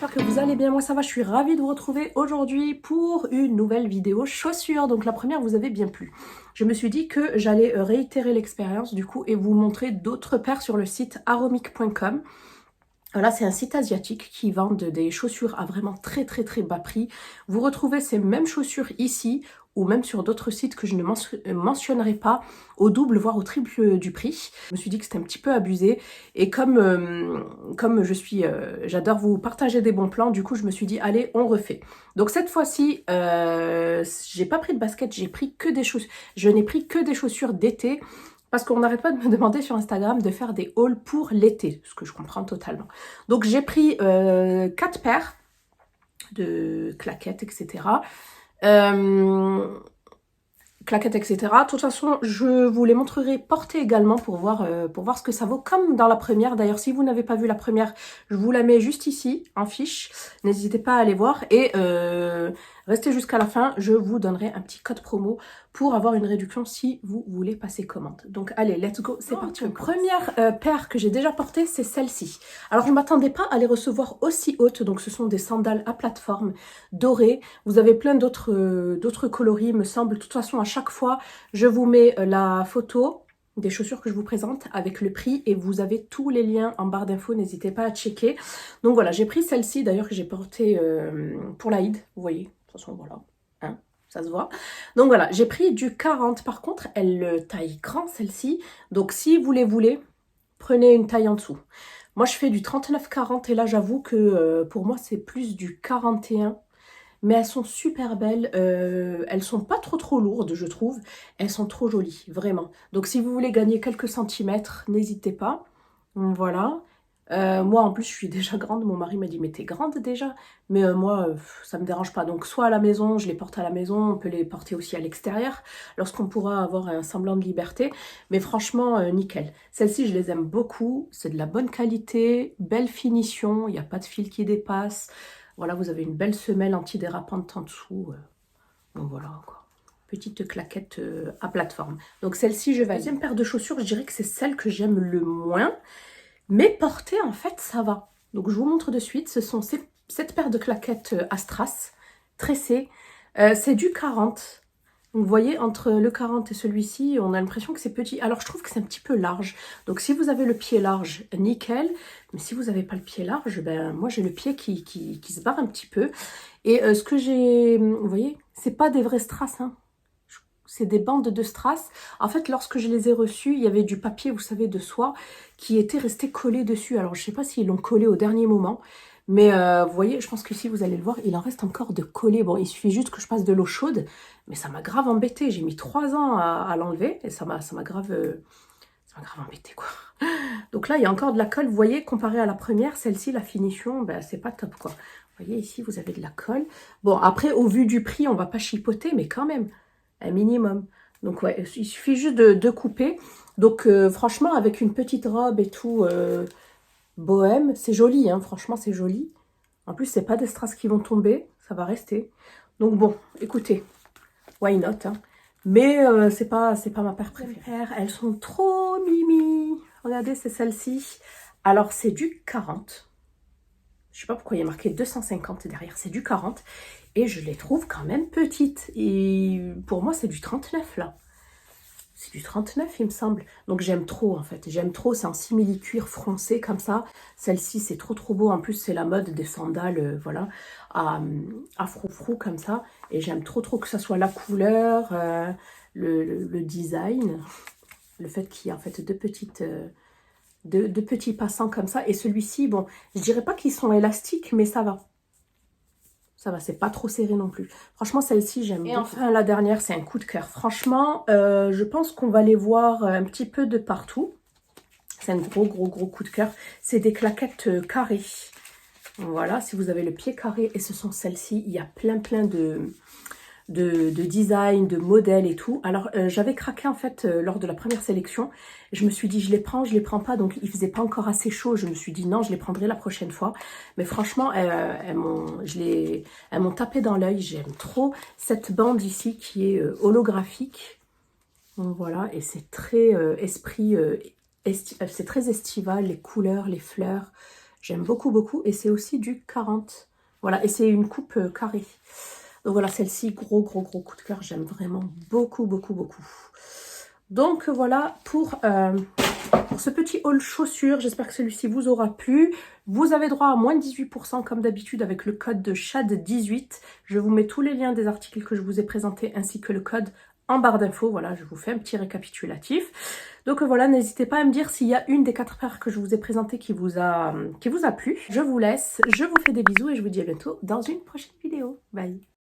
j'espère que vous allez bien, moi ça va, je suis ravie de vous retrouver aujourd'hui pour une nouvelle vidéo chaussures. Donc la première vous avait bien plu. Je me suis dit que j'allais réitérer l'expérience du coup et vous montrer d'autres paires sur le site aromic.com. Voilà, c'est un site asiatique qui vend des chaussures à vraiment très bas prix. Vous retrouvez ces mêmes chaussures ici ou même sur d'autres sites que je ne mentionnerai pas, au double voire au triple du prix. Je me suis dit que c'était un petit peu abusé et comme j'adore vous partager des bons plans, du coup je me suis dit allez on refait. Donc cette fois-ci, j'ai pas pris de basket, j'ai pris que des chaussures. Je n'ai pris que des chaussures d'été. Parce qu'on n'arrête pas de me demander sur Instagram de faire des hauls pour l'été, ce que je comprends totalement. Donc j'ai pris 4 paires de claquettes, etc. Claquettes, etc. De toute façon, je vous les montrerai portées également pour voir ce que ça vaut, comme dans la première. D'ailleurs, si vous n'avez pas vu la première, je vous la mets juste ici, en fiche. N'hésitez pas à aller voir et restez jusqu'à la fin. Je vous donnerai un petit code promo pour avoir une réduction si vous voulez passer commande. Donc allez, let's go, c'est parti. Première paire que j'ai déjà portée, c'est celle-ci. Alors, je ne m'attendais pas à les recevoir aussi hautes. Donc, ce sont des sandales à plateforme dorées. Vous avez plein d'autres coloris, il me semble. De toute façon, à chaque fois, je vous mets la photo des chaussures que je vous présente avec le prix et vous avez tous les liens en barre d'infos, n'hésitez pas à checker. Donc voilà, j'ai pris celle-ci d'ailleurs que j'ai portée pour l'Aïd, vous voyez, de toute façon voilà, hein, ça se voit. Donc voilà, j'ai pris du 40, par contre elle taille grand celle-ci, donc si vous les voulez, prenez une taille en dessous. Moi je fais du 39-40 et là j'avoue que pour moi c'est plus du 41. Mais elles sont super belles, elles sont pas trop lourdes je trouve, elles sont trop jolies, vraiment. Donc si vous voulez gagner quelques centimètres, n'hésitez pas, voilà. Moi en plus je suis déjà grande, mon mari m'a dit mais t'es grande déjà, mais moi ça me dérange pas. Donc soit à la maison, je les porte à la maison, on peut les porter aussi à l'extérieur, lorsqu'on pourra avoir un semblant de liberté, mais franchement nickel. Celles-ci je les aime beaucoup, c'est de la bonne qualité, belle finition, il n'y a pas de fil qui dépasse. Voilà, vous avez une belle semelle antidérapante en dessous. Donc voilà, quoi. Petite claquette à plateforme. Donc celle-ci, je vais. Deuxième paire de chaussures, je dirais que c'est celle que j'aime le moins. Mais portée, en fait, ça va. Donc je vous montre de suite. Ce sont cette paire de claquettes Astras, tressées. C'est du 40. Donc, vous voyez, entre le 40 et celui-ci, on a l'impression que c'est petit. Alors, je trouve que c'est un petit peu large. Donc, si vous avez le pied large, nickel. Mais si vous n'avez pas le pied large, ben moi, j'ai le pied qui se barre un petit peu. Et ce que j'ai... Vous voyez, c'est pas des vrais strass, hein. C'est des bandes de strass. En fait, lorsque je les ai reçues, il y avait du papier, vous savez, de soie, qui était resté collé dessus. Alors, je sais pas s'ils l'ont collé au dernier moment. Mais vous voyez, je pense que si vous allez le voir, il en reste encore de collé. Bon, il suffit juste que je passe de l'eau chaude. Mais ça m'a grave embêté. J'ai mis 3 ans à l'enlever. Et ça m'a grave embêté, quoi. Donc là, il y a encore de la colle. Vous voyez, comparé à la première, celle-ci, la finition, ben, c'est pas top, quoi. Vous voyez, ici, vous avez de la colle. Bon, après, au vu du prix, on va pas chipoter, mais quand même, un minimum. Donc, ouais, il suffit juste de couper. Donc, franchement, avec une petite robe et tout... bohème, c'est joli, hein, franchement c'est joli. En plus, c'est pas des strass qui vont tomber, ça va rester. Donc bon, écoutez, why not, hein. Mais c'est pas ma paire préférée. Elles sont trop mimi. Regardez, c'est celle-ci. Alors, c'est du 40. Je sais pas pourquoi il y a marqué 250 derrière, c'est du 40. Et je les trouve quand même petites. Et pour moi, c'est du 39 là. C'est du 39, il me semble. Donc, j'aime trop, en fait. J'aime trop. C'est en simili-cuir froncé, comme ça. Celle-ci, c'est trop beau. En plus, c'est la mode des sandales, voilà, à froufrou, comme ça. Et j'aime trop que ça soit la couleur, le design. Le fait qu'il y ait, en fait, deux petits passants comme ça. Et celui-ci, bon, je dirais pas qu'ils sont élastiques, mais ça va. Ça va, c'est pas trop serré non plus. Franchement, celle-ci, j'aime bien. Et enfin, la dernière, c'est un coup de cœur. Franchement, je pense qu'on va les voir un petit peu de partout. C'est un gros coup de cœur. C'est des claquettes carrées. Voilà, si vous avez le pied carré, et ce sont celles-ci, il y a plein de design, de modèles et tout. Alors, j'avais craqué en fait lors de la première sélection. Je me suis dit, je les prends pas. Donc, il faisait pas encore assez chaud. Je me suis dit, non, je les prendrai la prochaine fois. Mais franchement, elles m'ont tapé dans l'œil. J'aime trop cette bande ici qui est holographique. Donc, voilà, et c'est très c'est très estival, les couleurs, les fleurs. J'aime beaucoup, beaucoup. Et c'est aussi du 40. Voilà, et c'est une coupe carrée. Donc voilà, celle-ci, gros, gros, gros coup de cœur. J'aime vraiment beaucoup, beaucoup, beaucoup. Donc voilà pour ce petit haul chaussures. J'espère que celui-ci vous aura plu. Vous avez droit à moins de 18% comme d'habitude avec le code de CHAD18. Je vous mets tous les liens des articles que je vous ai présentés ainsi que le code en barre d'infos. Voilà, je vous fais un petit récapitulatif. Donc voilà, n'hésitez pas à me dire s'il y a une des 4 paires que je vous ai présentées qui vous a plu. Je vous laisse, je vous fais des bisous et je vous dis à bientôt dans une prochaine vidéo. Bye!